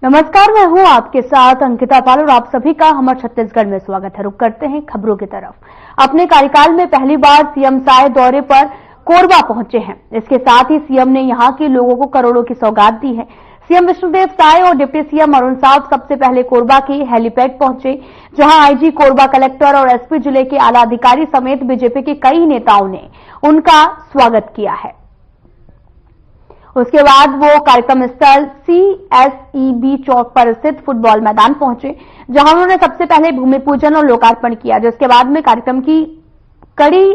नमस्कार, मैं हूं आपके साथ अंकिता पाल और आप सभी का हमर छत्तीसगढ़ में स्वागत है। रुक करते हैं खबरों की तरफ। अपने कार्यकाल में पहली बार सीएम साय दौरे पर कोरबा पहुंचे हैं। इसके साथ ही सीएम ने यहां के लोगों को करोड़ों की सौगात दी है। सीएम विष्णुदेव साय और डिप्टी सीएम अरुण साव सबसे पहले कोरबा के हेलीपैड पहुंचे, जहां आईजी कोरबा, कलेक्टर और एसपी जिले के आला अधिकारी समेत बीजेपी के कई नेताओं ने उनका स्वागत किया है। उसके बाद वो कार्यक्रम स्थल CSEB चौक पर स्थित फुटबॉल मैदान पहुंचे, जहां उन्होंने सबसे पहले भूमि पूजन और लोकार्पण किया, जिसके बाद में कार्यक्रम की कड़ी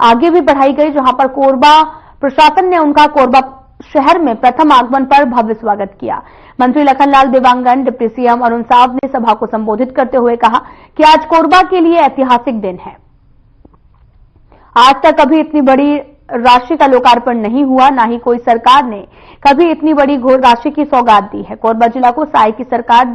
आगे भी बढ़ाई गई, जहां पर कोरबा प्रशासन ने उनका कोरबा शहर में प्रथम आगमन पर भव्य स्वागत किया। मंत्री लखनलाल देवांगन, डिप्टी सीएम अरुण साव ने सभा को संबोधित करते हुए कहा कि आज कोरबा के लिए ऐतिहासिक दिन है। आज तक कभी इतनी बड़ी राशि का लोकार्पण नहीं हुआ, ना ही कोई सरकार ने कभी इतनी बड़ी घोर राशि की सौगात दी है। कोरबा जिला को साय की सरकार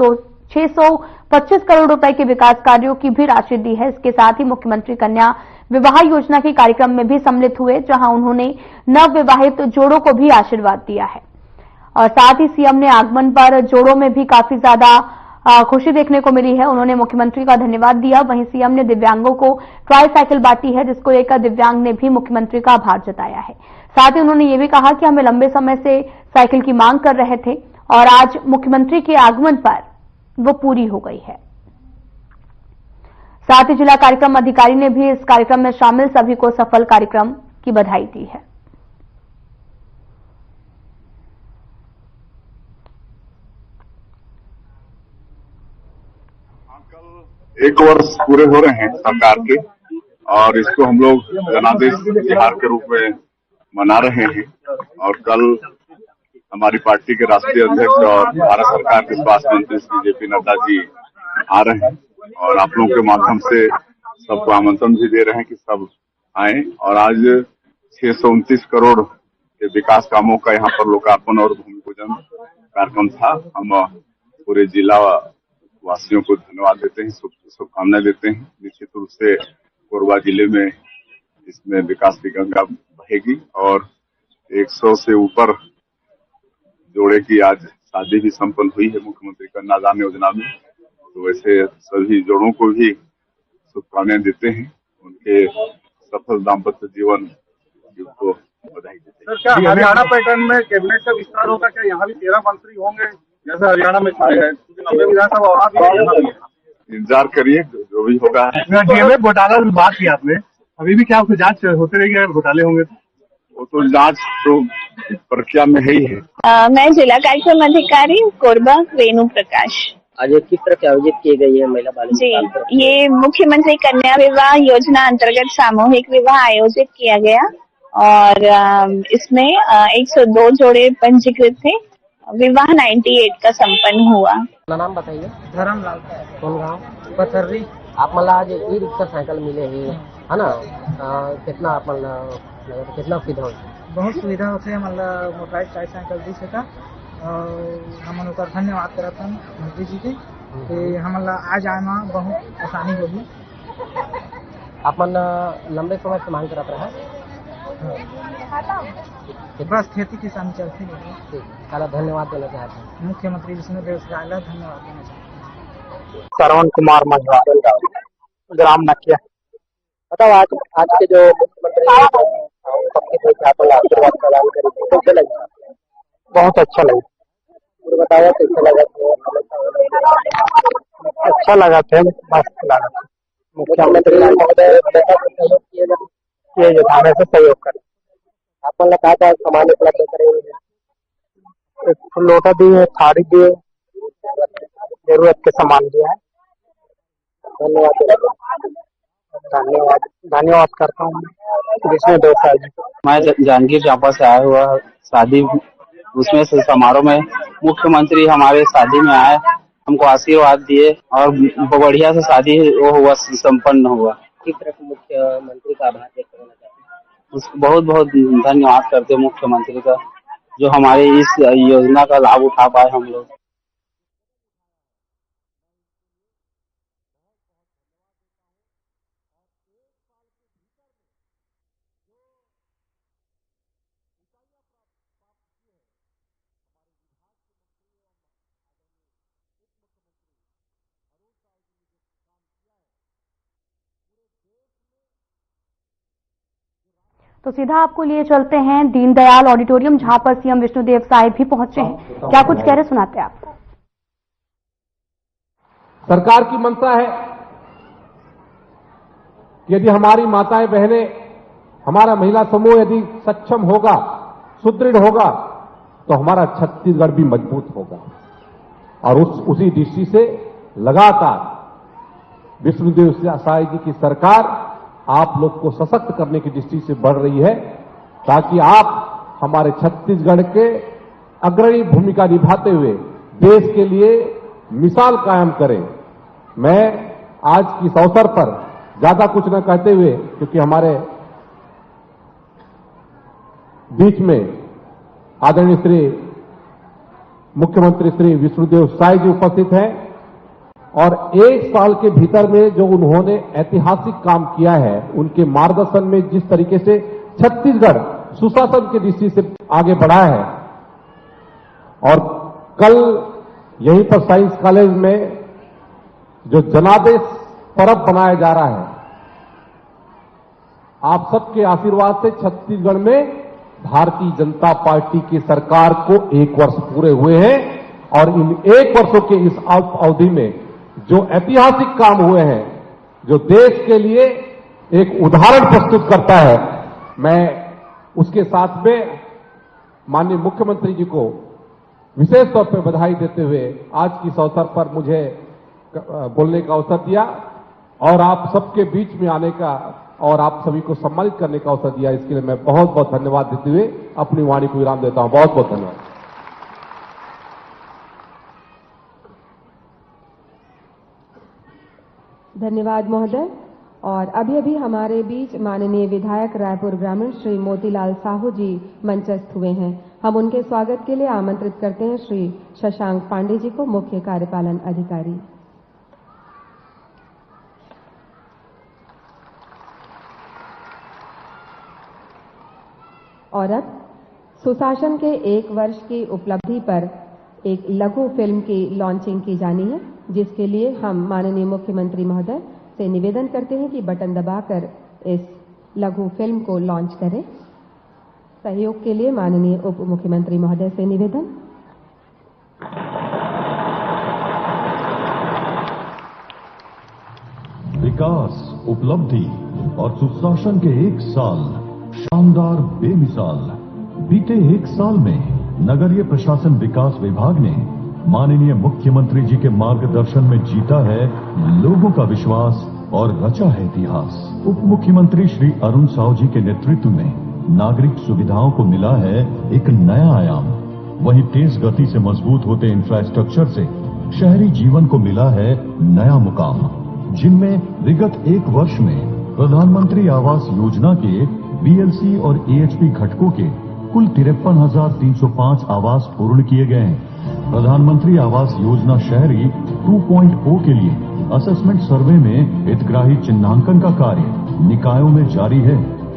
625 करोड़ रुपए के विकास कार्यों की भी राशि दी है। इसके साथ ही मुख्यमंत्री कन्या विवाह योजना के कार्यक्रम में भी सम्मिलित हुए, जहां उन्होंने नव विवाहित जोड़ों को भी आशीर्वाद दिया है। और साथ ही सीएम ने आगमन पर जोड़ों में भी काफी ज्यादा खुशी देखने को मिली है। उन्होंने मुख्यमंत्री का धन्यवाद दिया। वहीं सीएम ने दिव्यांगों को ट्राई साइकिल बांटी है, जिसको लेकर दिव्यांग ने भी मुख्यमंत्री का आभार जताया है। साथ ही उन्होंने ये भी कहा कि हमें लंबे समय से साइकिल की मांग कर रहे थे और आज मुख्यमंत्री के आगमन पर वो पूरी हो गई है। साथ ही जिला कार्यक्रम अधिकारी ने भी इस कार्यक्रम में शामिल सभी को सफल कार्यक्रम की बधाई दी है। कल 1 वर्ष पूरे हो रहे हैं सरकार के, और इसको हम लोग जनादेश बिहार के रूप में मना रहे हैं। और कल हमारी पार्टी के राष्ट्रीय अध्यक्ष और भारत सरकार के स्वास्थ्य मंत्री श्री जेपी नड्डा जी आ रहे हैं, और आप लोगों के माध्यम से सबको आमंत्रण भी दे रहे हैं कि सब आए। और आज 629 करोड़ के विकास कामों का यहाँ पर लोकार्पण और भूमि पूजन कार्यक्रम था। हम पूरे जिला वासियों को धन्यवाद देते हैं, शुभकामनाएं देते हैं। निश्चित रूप से कोरबा जिले में इसमें विकास की गंगा बहेगी और 100 से ऊपर जोड़े की आज शादी भी संपन्न हुई है मुख्यमंत्री कन्यादान योजना में। तो वैसे सभी जोड़ों को भी शुभकामनाएं देते हैं, उनके सफल दाम्पत्य जीवन को बधाई देते हैं। सर, क्या हरियाणा पैटर्न में कैबिनेट का विस्तार होगा? क्या यहाँ भी 13 मंत्री होंगे जैसा हरियाणा में छाए हैं? क्योंकि 90 विधानसभा वहाँ भी है। इंतजार करिए, जो भी होगा। डीएमए घोटाला की बात की आपने, अभी भी क्या जांच होते रहेगी अगर घोटाले होंगे? वो तो जांच तो प्रक्रिया में है ही है। मैं जिला कार्यक्रम अधिकारी कोरबा वेणु प्रकाश। आज ये किस तरह से आयोजित की गई है महिला बाल जी, ये मुख्यमंत्री कन्या विवाह योजना अंतर्गत सामूहिक विवाह आयोजित किया गया और इसमें 102 जोड़े पंजीकृत थे। विवाह 98 का संपन्न हुआ। अपना नाम बताइए। धर्मलाल। कौन गाँव? पथर्री। आप मतलब आज ई रिक्शा साइकिल मिले है ना? कितना आप मतलब कितना सुविधा हो? बहुत सुविधा होते मतलब मोबाइल साइकिल दी सका और हम उनका धन्यवाद करते हैं मंत्री जी के कि हमला आज आए में बहुत आसानी होगी। आप लंबे समय से मांग करते हैं? बस खेती किसानी चलती है। सारा धन्यवाद देना चाहते हैं मुख्यमंत्री विष्णुदेव साय धन्यवाद देना चाहते हैं। श्रवण कुमार मझवार, ग्राम नकिया। बताओ आज के जो मुख्यमंत्री आशीर्वाद प्रदान करेंगे कैसे लगा? बहुत अच्छा लगा। बताया कैसे लगा? अच्छा लगा थे, मस्त लगा। मुख्यमंत्री महोदय सहयोग किए ये थाने से सहयोग करें। आप कहा था सामान उपलब्ध करेंगे? एक लोटा दिए, थाली दिए, जरूरत के सामान दिया है। धन्यवाद करता हूँ विष्णुदेव साय जी। मैं जांजगीर चांपा से आया हुआ शादी, उसमें से समारोह में मुख्यमंत्री हमारे शादी में आए, हमको आशीर्वाद दिए और बढ़िया से शादी वो हुआ, संपन्न हुआ। किस तरह से मुख्यमंत्री का आभार व्यक्त करना चाहते हैं? बहुत बहुत धन्यवाद करते हैं मुख्यमंत्री का, जो हमारे इस योजना का लाभ उठा पाए हम लोग। तो सीधा आपको लिए चलते हैं दीनदयाल ऑडिटोरियम, जहां पर सीएम विष्णुदेव साय भी पहुंचे हैं। क्या कुछ कह रहे सुनाते हैं आपको। सरकार की मंशा है कि यदि हमारी माताएं बहनें, हमारा महिला समूह यदि सक्षम होगा, सुदृढ़ होगा, तो हमारा छत्तीसगढ़ भी मजबूत होगा। और उसी दृष्टि से लगातार विष्णुदेव साय जी की सरकार आप लोग को सशक्त करने की दृष्टि से बढ़ रही है, ताकि आप हमारे छत्तीसगढ़ के अग्रणी भूमिका निभाते हुए देश के लिए मिसाल कायम करें। मैं आज की इस अवसर पर ज्यादा कुछ न कहते हुए, क्योंकि हमारे बीच में आदरणीय श्री मुख्यमंत्री श्री विष्णुदेव साय जी उपस्थित हैं और 1 साल के भीतर में जो उन्होंने ऐतिहासिक काम किया है, उनके मार्गदर्शन में जिस तरीके से छत्तीसगढ़ सुशासन की दृष्टि से आगे बढ़ा है, और कल यहीं पर साइंस कॉलेज में जो जनादेश पर्व मनाया जा रहा है, आप सबके आशीर्वाद से छत्तीसगढ़ में भारतीय जनता पार्टी की सरकार को 1 वर्ष पूरे हुए हैं और इन 1 वर्षों के इस अवधि में जो ऐतिहासिक काम हुए हैं, जो देश के लिए एक उदाहरण प्रस्तुत करता है, मैं उसके साथ में माननीय मुख्यमंत्री जी को विशेष तौर पर बधाई देते हुए आज की इस अवसर पर मुझे बोलने का अवसर दिया और आप सबके बीच में आने का और आप सभी को सम्मानित करने का अवसर दिया, इसके लिए मैं बहुत बहुत धन्यवाद देते हुए अपनी वाणी को विराम देता हूं। बहुत बहुत धन्यवाद। धन्यवाद महोदय। और अभी अभी हमारे बीच माननीय विधायक रायपुर ग्रामीण श्री मोतीलाल साहू जी मंचस्थ हुए हैं। हम उनके स्वागत के लिए आमंत्रित करते हैं श्री शशांक पांडे जी को, मुख्य कार्यपालन अधिकारी। और अब सुशासन के 1 वर्ष की उपलब्धि पर एक लघु फिल्म की लॉन्चिंग की जानी है, जिसके लिए हम माननीय मुख्यमंत्री महोदय से निवेदन करते हैं कि बटन दबाकर इस लघु फिल्म को लॉन्च करें। सहयोग के लिए माननीय उप मुख्यमंत्री महोदय से निवेदन। विकास, उपलब्धि और सुशासन के 1 साल शानदार, बेमिसाल। बीते 1 साल में नगरीय प्रशासन विकास विभाग ने माननीय मुख्यमंत्री जी के मार्गदर्शन में जीता है लोगों का विश्वास और रचा है इतिहास। उप मुख्यमंत्री श्री अरुण साहू जी के नेतृत्व में नागरिक सुविधाओं को मिला है एक नया आयाम। वहीं तेज गति से मजबूत होते इंफ्रास्ट्रक्चर से शहरी जीवन को मिला है नया मुकाम, जिनमें विगत 1 वर्ष में प्रधानमंत्री आवास योजना के बीएलसी और एएचपी घटकों के कुल 53,305 आवास पूर्ण किए गए हैं। प्रधानमंत्री आवास योजना शहरी 2.0 के लिए असेसमेंट सर्वे में हितग्राही चिन्हांकन का कार्य निकायों में जारी है।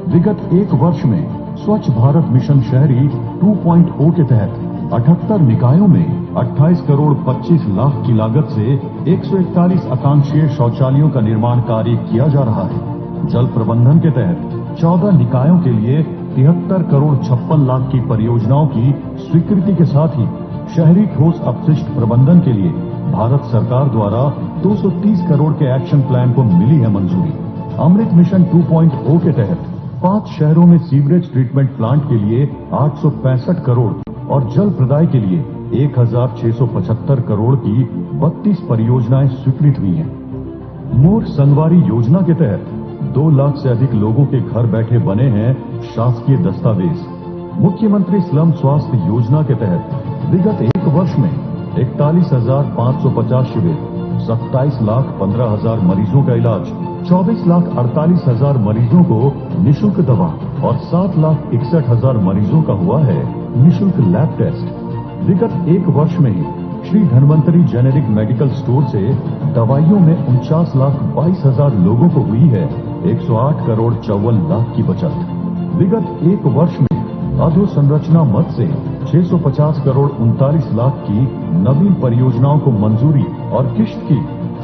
विगत 1 वर्ष में स्वच्छ भारत मिशन शहरी 2.0 के तहत 78 निकायों में 28 करोड़ 25 लाख की लागत से 141 आकांक्षीय शौचालयों का निर्माण कार्य किया जा रहा है। जल प्रबंधन के तहत 14 निकायों के लिए 73 करोड़ 56 लाख की परियोजनाओं की स्वीकृति के साथ ही शहरी ठोस अपशिष्ट प्रबंधन के लिए भारत सरकार द्वारा 230 करोड़ के एक्शन प्लान को मिली है मंजूरी। अमृत मिशन 2.0 के तहत 5 शहरों में सीवरेज ट्रीटमेंट प्लांट के लिए 865 करोड़ और जल प्रदाय के लिए 1,675 करोड़ की 32 परियोजनाएं स्वीकृत हुई हैं। मोर संगवारी योजना के तहत 2 लाख से अधिक लोगों के घर बैठे बने हैं शासकीय दस्तावेज। मुख्यमंत्री स्लम स्वास्थ्य योजना के तहत विगत 1 वर्ष में 41,550 शिविर, 27 लाख 15,000 मरीजों का इलाज, 24 लाख 48,000 मरीजों को निःशुल्क दवा और 7 लाख 61,000 मरीजों का हुआ है निःशुल्क लैब टेस्ट। विगत 1 वर्ष में ही Shri Dhanvantari generic medical store से दवाइयों में 49 लाख 22,000 लोगों को हुई है 108 करोड़ 54 लाख की बचत। विगत 1 वर्ष में अधोसंरचना मद से 650 करोड़ 39 लाख की नवीन परियोजनाओं को मंजूरी और किश्त की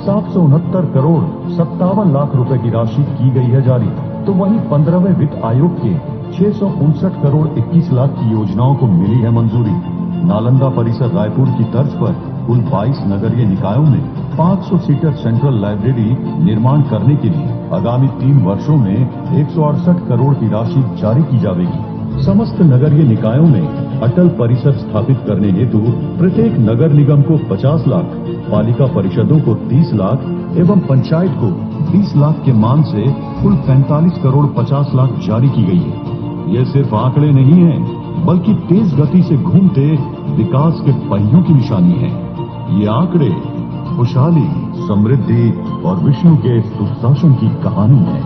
769 करोड़ 57 लाख रुपए की राशि की गई है जारी। तो वहीं 15वें वित्त आयोग के 659 करोड़ 21 लाख की योजनाओं को मिली है मंजूरी। नालंदा परिसर रायपुर की तर्ज पर कुल 22 नगरीय निकायों में 500 सीटर सेंट्रल लाइब्रेरी निर्माण करने के लिए आगामी 3 वर्षों में 168 करोड़ की राशि जारी की जाएगी। समस्त नगरीय निकायों में अटल परिसर स्थापित करने हेतु प्रत्येक नगर निगम को 50 लाख, पालिका परिषदों को 30 लाख एवं पंचायत को 20 लाख के मान से कुल 45 करोड़ 50 लाख जारी की गई है। ये सिर्फ आंकड़े नहीं हैं, बल्कि तेज गति से घूमते विकास के पहियों की निशानी है। ये आंकड़े खुशहाली, समृद्धि और विष्णु के सुशासन की कहानी है।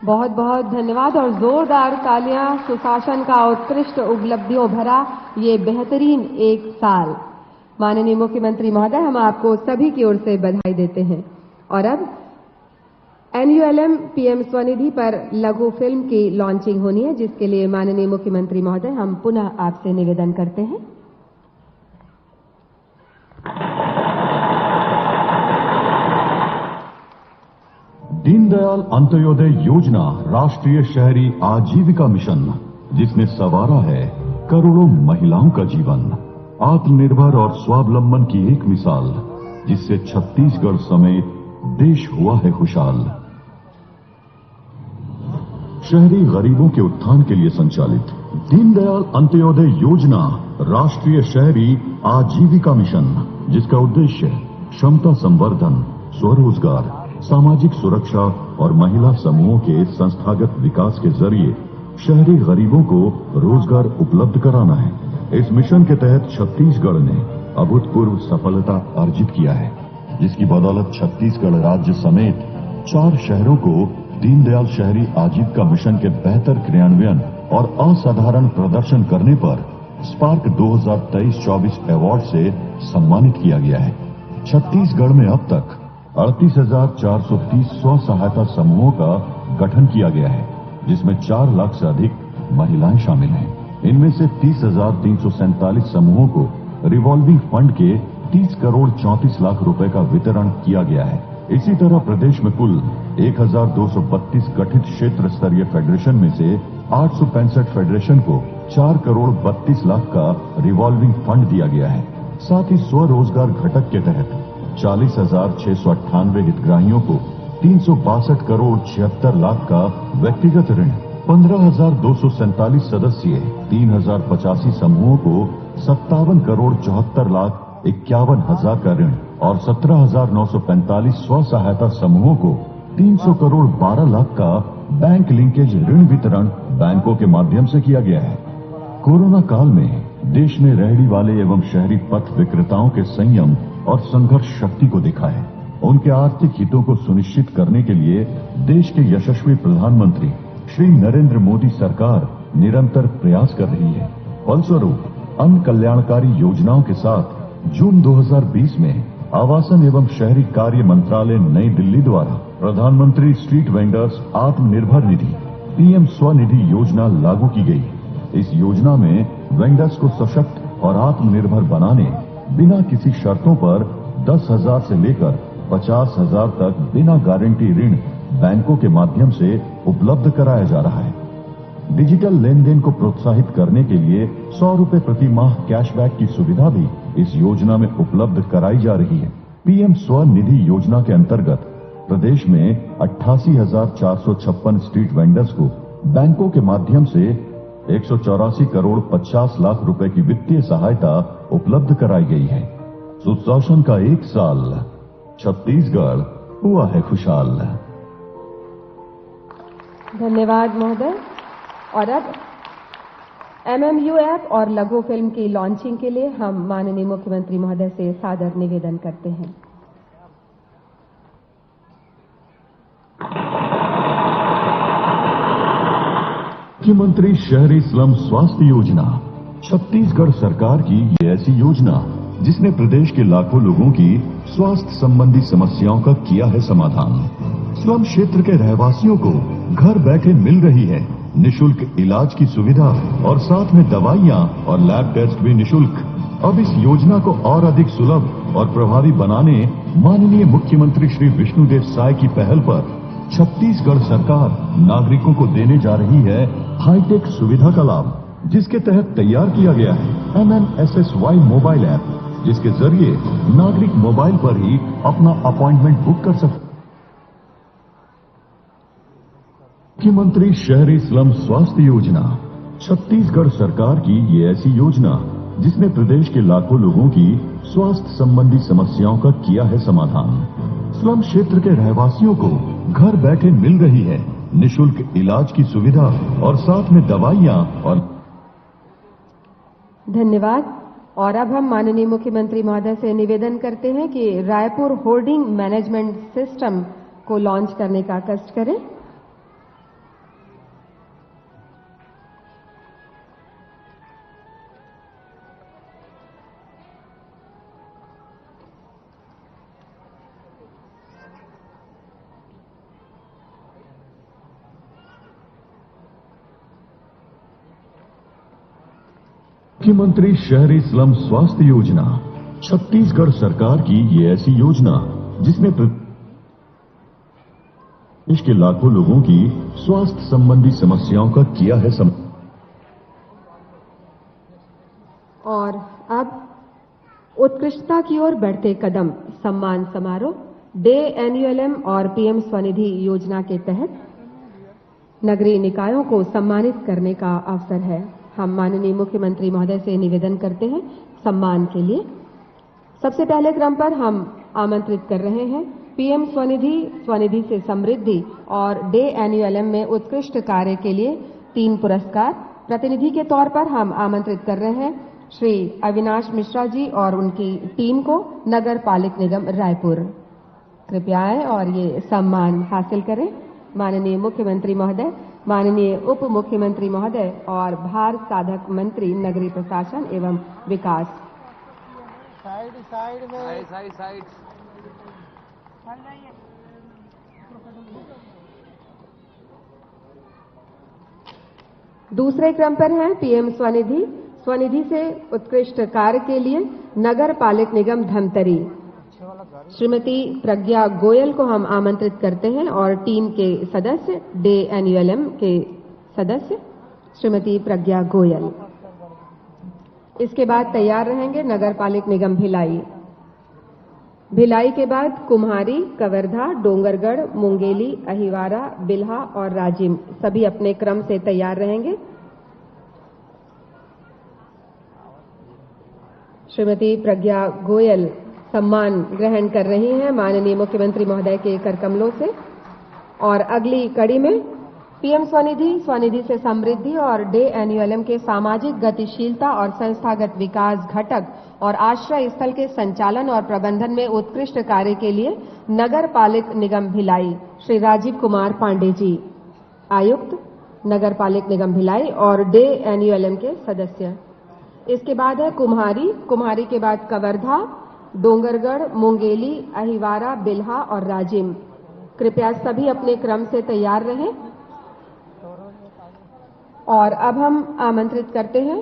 बहुत बहुत धन्यवाद और जोरदार तालियां सुशासन का उत्कृष्ट उपलब्धियों भरा ये बेहतरीन एक साल। माननीय मुख्यमंत्री महोदय, हम आपको सभी की ओर से बधाई देते हैं। और अब NULM PM स्वनिधि पर लघु फिल्म की लॉन्चिंग होनी है, जिसके लिए माननीय मुख्यमंत्री महोदय हम पुनः आपसे निवेदन करते हैं। दीनदयाल अंत्योदय योजना राष्ट्रीय शहरी आजीविका मिशन, जिसने संवारा है करोड़ों महिलाओं का जीवन। आत्मनिर्भर और स्वावलंबन की एक मिसाल, जिससे छत्तीसगढ़ समेत देश हुआ है खुशहाल। शहरी गरीबों के उत्थान के लिए संचालित दीनदयाल अंत्योदय योजना राष्ट्रीय शहरी आजीविका मिशन, जिसका उद्देश्य क्षमता संवर्धन, स्वरोजगार, सामाजिक सुरक्षा और महिला समूहों के संस्थागत विकास के जरिए शहरी गरीबों को रोजगार उपलब्ध कराना है। इस मिशन के तहत छत्तीसगढ़ ने अभूतपूर्व सफलता अर्जित किया है, जिसकी बदौलत छत्तीसगढ़ राज्य समेत 4 शहरों को दीनदयाल शहरी आजीविका मिशन के बेहतर क्रियान्वयन और असाधारण प्रदर्शन करने पर स्पार्क 2023-24 अवार्ड से सम्मानित किया गया है। छत्तीसगढ़ में अब तक 38,430 स्व सहायता समूहों का गठन किया गया है, जिसमें 4 लाख से अधिक महिलाएं शामिल हैं। इनमें से 30,347 समूहों को रिवॉल्विंग फंड के 30 करोड़ 34 लाख रुपए का वितरण किया गया है। इसी तरह प्रदेश में कुल 1,232 गठित क्षेत्र स्तरीय फेडरेशन में से 865 फेडरेशन को 4 करोड़ 32 लाख का रिवॉल्विंग फंड दिया गया है। साथ ही स्वरोजगार घटक के तहत 40,698 हितग्राहियों को 362 करोड़ 76 लाख का व्यक्तिगत ऋण, 15,247 सदस्यीय 3,085 समूहों को 57 करोड़ 74 लाख 51 हजार का ऋण और 17,945 स्व सहायता समूहों को 300 करोड़ 12 लाख का बैंक लिंकेज ऋण वितरण बैंकों के माध्यम से किया गया है। कोरोना काल में देश ने रेहड़ी वाले एवं शहरी पथ विक्रेताओं के संयम और संघर्ष शक्ति को देखा है। उनके आर्थिक हितों को सुनिश्चित करने के लिए देश के यशस्वी प्रधानमंत्री श्री नरेंद्र मोदी सरकार निरंतर प्रयास कर रही है। फलस्वरूप अन्य कल्याणकारी योजनाओं के साथ जून 2020 में आवासन एवं शहरी कार्य मंत्रालय नई दिल्ली द्वारा प्रधानमंत्री street vendors Atmanirbhar Nidhi PM Svanidhi योजना लागू की गई। इस योजना में वेंडर्स को सशक्त और आत्मनिर्भर बनाने बिना किसी शर्तों पर 10,000 से लेकर 50,000 तक बिना गारंटी ऋण बैंकों के माध्यम से उपलब्ध कराया जा रहा है। डिजिटल लेन देन को प्रोत्साहित करने के लिए 100 रुपए प्रति माह कैशबैक की सुविधा भी इस योजना में उपलब्ध कराई जा रही है। PM स्वनिधि योजना के अंतर्गत प्रदेश में 88,456 स्ट्रीट वेंडर्स को बैंकों के माध्यम से 184 करोड़ 50 लाख रुपए की वित्तीय सहायता उपलब्ध कराई गई है। सुशासन का एक साल, छत्तीसगढ़ हुआ है खुशहाल। धन्यवाद महोदय। और अब MMU ऐप और लघु फिल्म की लॉन्चिंग के लिए हम माननीय मुख्यमंत्री महोदय से सादर निवेदन करते हैं। मुख्यमंत्री शहरी स्लम स्वास्थ्य योजना छत्तीसगढ़ सरकार की ये ऐसी योजना जिसने प्रदेश के लाखों लोगों की स्वास्थ्य संबंधी समस्याओं का किया है समाधान। स्लम क्षेत्र के रहवासियों को घर बैठे मिल रही है निशुल्क इलाज की सुविधा और साथ में दवाइयां और लैब टेस्ट भी निशुल्क। अब इस योजना को और अधिक सुलभ और प्रभावी बनाने माननीय मुख्यमंत्री श्री विष्णुदेव साय की पहल पर छत्तीसगढ़ सरकार नागरिकों को देने जा रही है हाईटेक सुविधा का लाभ, जिसके तहत तैयार किया गया है MNSSY मोबाइल ऐप, जिसके जरिए नागरिक मोबाइल पर ही अपना अपॉइंटमेंट बुक कर सकते। मुख्यमंत्री शहरी स्लम स्वास्थ्य योजना, छत्तीसगढ़ सरकार की ये ऐसी योजना जिसने प्रदेश के लाखों लोगों की स्वास्थ्य संबंधी समस्याओं का किया है समाधान। स्लम क्षेत्र के रहवासियों को घर बैठे मिल रही है निशुल्क इलाज की सुविधा और साथ में दवाइयां और। धन्यवाद। और अब हम माननीय मुख्यमंत्री महोदय से निवेदन करते हैं कि रायपुर होर्डिंग मैनेजमेंट सिस्टम को लॉन्च करने का कष्ट करें। मुख्यमंत्री शहरी स्लम स्वास्थ्य योजना, छत्तीसगढ़ सरकार की ये ऐसी योजना जिसने प्रदेश के लाखों लोगों की स्वास्थ्य संबंधी समस्याओं का किया है और अब उत्कृष्टता की ओर बढ़ते कदम सम्मान समारोह डे एनयूएलएम और पीएम स्वनिधि योजना के तहत नगरीय निकायों को सम्मानित करने का अवसर है। हम माननीय मुख्यमंत्री महोदय से निवेदन करते हैं सम्मान के लिए। सबसे पहले क्रम पर हम आमंत्रित कर रहे हैं पीएम स्वनिधि, स्वनिधि से समृद्धि और डे एनयूएलएम में उत्कृष्ट कार्य के लिए 3 पुरस्कार। प्रतिनिधि के तौर पर हम आमंत्रित कर रहे हैं श्री अविनाश मिश्रा जी और उनकी टीम को, नगर पालिक निगम रायपुर। कृपया आए और ये सम्मान हासिल करें। माननीय मुख्यमंत्री महोदय, माननीय उप मुख्यमंत्री महोदय और भार साधक मंत्री नगरीय प्रशासन एवं विकास। साइड दूसरे क्रम पर है पीएम स्वनिधि, स्वनिधि से उत्कृष्ट कार्य के लिए नगर पालिक निगम धमतरी। श्रीमती प्रज्ञा गोयल को हम आमंत्रित करते हैं और टीम के सदस्य, डे एनयूएलएम के सदस्य श्रीमती प्रज्ञा गोयल। इसके बाद तैयार रहेंगे नगर पालिक निगम भिलाई। भिलाई के बाद कुम्हारी, कवर्धा, डोंगरगढ़, मुंगेली, अहिवारा, बिल्हा और राजिम सभी अपने क्रम से तैयार रहेंगे। श्रीमती प्रज्ञा गोयल सम्मान ग्रहण कर रही हैं माननीय मुख्यमंत्री महोदय के करकमलों से। और अगली कड़ी में पीएम स्वनिधि, स्वनिधि से समृद्धि और डे एनयूएलएम के सामाजिक गतिशीलता और संस्थागत विकास घटक और आश्रय स्थल के संचालन और प्रबंधन में उत्कृष्ट कार्य के लिए नगर पालिक निगम भिलाई श्री राजीव कुमार पांडे जी, आयुक्त नगर पालिक निगम भिलाई और डे एनयूएलएम के सदस्य। इसके बाद है कुम्हारी, कुम्हारी के बाद कवर्धा, डोंगरगढ़, मुंगेली, अहिवारा, बिल्हा और राजिम। कृपया सभी अपने क्रम से तैयार रहें। और अब हम आमंत्रित करते हैं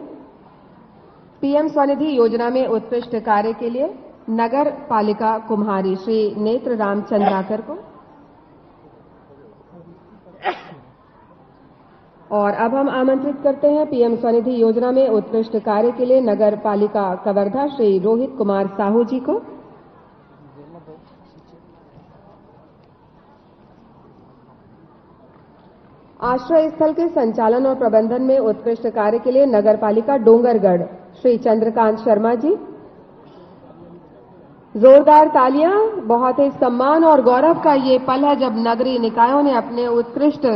पीएम स्वनिधि योजना में उत्कृष्ट कार्य के लिए नगर पालिका कुम्हारी श्री नेत्र राम चंद्राकर को। और अब हम आमंत्रित करते हैं पीएम स्वनिधि योजना में उत्कृष्ट कार्य के लिए नगर पालिका कवर्धा श्री रोहित कुमार साहू जी को। आश्रय स्थल के संचालन और प्रबंधन में उत्कृष्ट कार्य के लिए नगर पालिका डोंगरगढ़ श्री चंद्रकांत शर्मा जी। जोरदार तालियां। बहुत ही सम्मान और गौरव का ये पल है जब नगरीय निकायों ने अपने उत्कृष्ट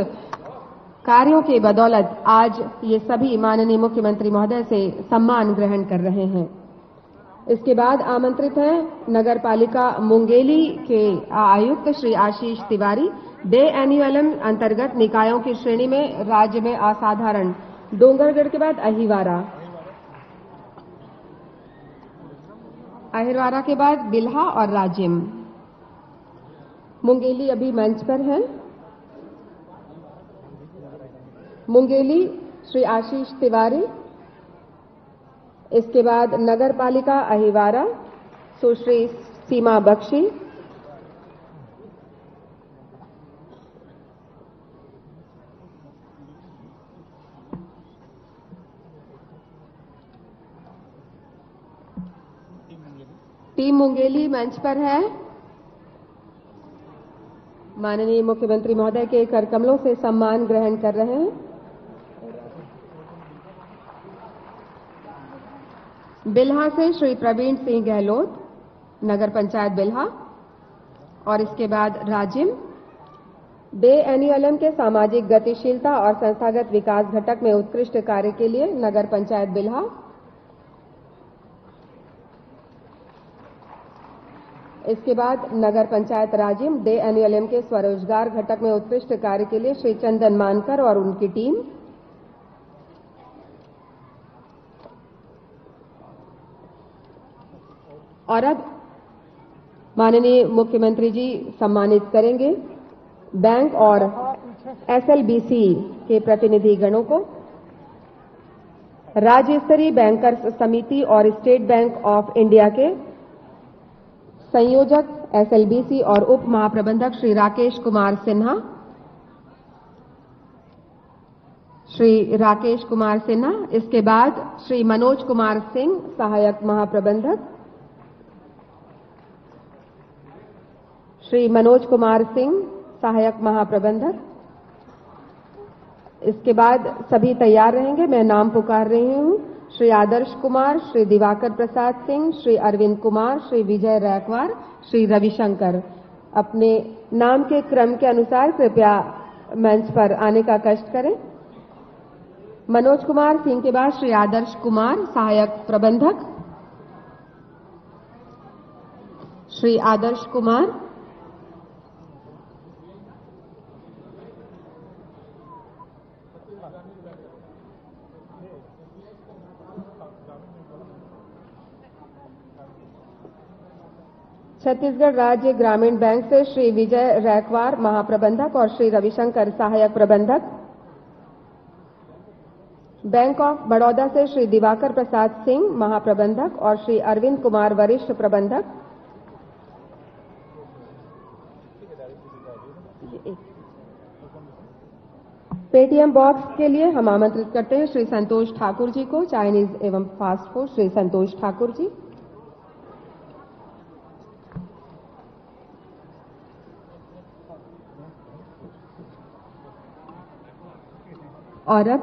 कार्यों के बदौलत आज ये सभी माननीय मुख्यमंत्री महोदय से सम्मान ग्रहण कर रहे हैं। इसके बाद आमंत्रित हैं नगर पालिका मुंगेली के आयुक्त श्री आशीष तिवारी। डे एनयूएलएम अंतर्गत निकायों की श्रेणी में राज्य में असाधारण। डोंगरगढ़ के बाद अहिवारा, अहिवारा के बाद बिल्हा और राजिम। मुंगेली अभी मंच पर है। मुंगेली श्री आशीष तिवारी। इसके बाद नगर पालिका अहिवारा सुश्री सीमा बख्शी। टीम मुंगेली मंच पर है। माननीय मुख्यमंत्री महोदय के कर कमलों से सम्मान ग्रहण कर रहे हैं। बिल्हा से श्री प्रवीण सिंह गहलोत, नगर पंचायत बिल्हा। और इसके बाद राजिम डे एनईएलएम के सामाजिक गतिशीलता और संस्थागत विकास घटक में उत्कृष्ट कार्य के लिए नगर पंचायत बिल्हा। इसके बाद नगर पंचायत राजिम डे एनईएलएम के स्वरोजगार घटक में उत्कृष्ट कार्य के लिए श्री चंदन मानकर और उनकी टीम। और अब माननीय मुख्यमंत्री जी सम्मानित करेंगे बैंक और एसएलबीसी के प्रतिनिधि गणों को। राज्य स्तरीय बैंकर्स समिति और स्टेट बैंक ऑफ इंडिया के संयोजक एसएलबीसी और उप महाप्रबंधक श्री राकेश कुमार सिन्हा, श्री राकेश कुमार सिन्हा। इसके बाद श्री मनोज कुमार सिंह, सहायक महाप्रबंधक, श्री मनोज कुमार सिंह, सहायक महाप्रबंधक। इसके बाद सभी तैयार रहेंगे, मैं नाम पुकार रही हूं। श्री आदर्श कुमार, श्री दिवाकर प्रसाद सिंह, श्री अरविंद कुमार, श्री विजय रैकवार, श्री रविशंकर। अपने नाम के क्रम के अनुसार कृपया मंच पर आने का कष्ट करें। मनोज कुमार सिंह के बाद श्री आदर्श कुमार, सहायक प्रबंधक, श्री आदर्श कुमार। छत्तीसगढ़ राज्य ग्रामीण बैंक से श्री विजय रैकवार, महाप्रबंधक, और श्री रविशंकर, सहायक प्रबंधक। बैंक ऑफ बड़ौदा से श्री दिवाकर प्रसाद सिंह, महाप्रबंधक, और श्री अरविंद कुमार, वरिष्ठ प्रबंधक। पेटीएम बॉक्स के लिए हम आमंत्रित करते हैं श्री संतोष ठाकुर जी को, चाइनीज एवं फास्ट फूड, श्री संतोष ठाकुर जी। और अब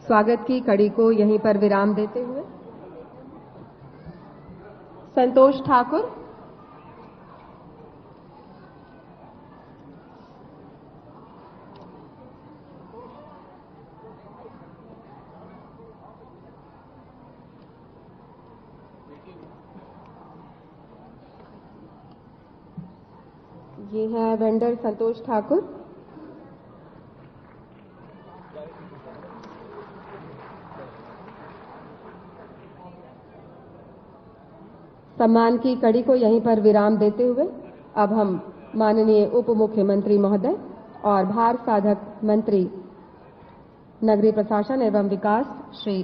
स्वागत की कड़ी को यहीं पर विराम देते हुए संतोष ठाकुर। ये है वेंडर संतोष ठाकुर। सम्मान की कड़ी को यहीं पर विराम देते हुए अब हम माननीय उप मुख्यमंत्री महोदय और भार साधक मंत्री नगरीय प्रशासन एवं विकास श्री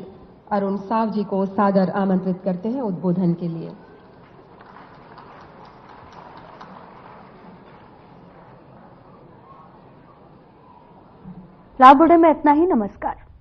अरुण साव जी को सादर आमंत्रित करते हैं उद्बोधन के लिए। लाभ बुलेटिन में इतना ही। नमस्कार।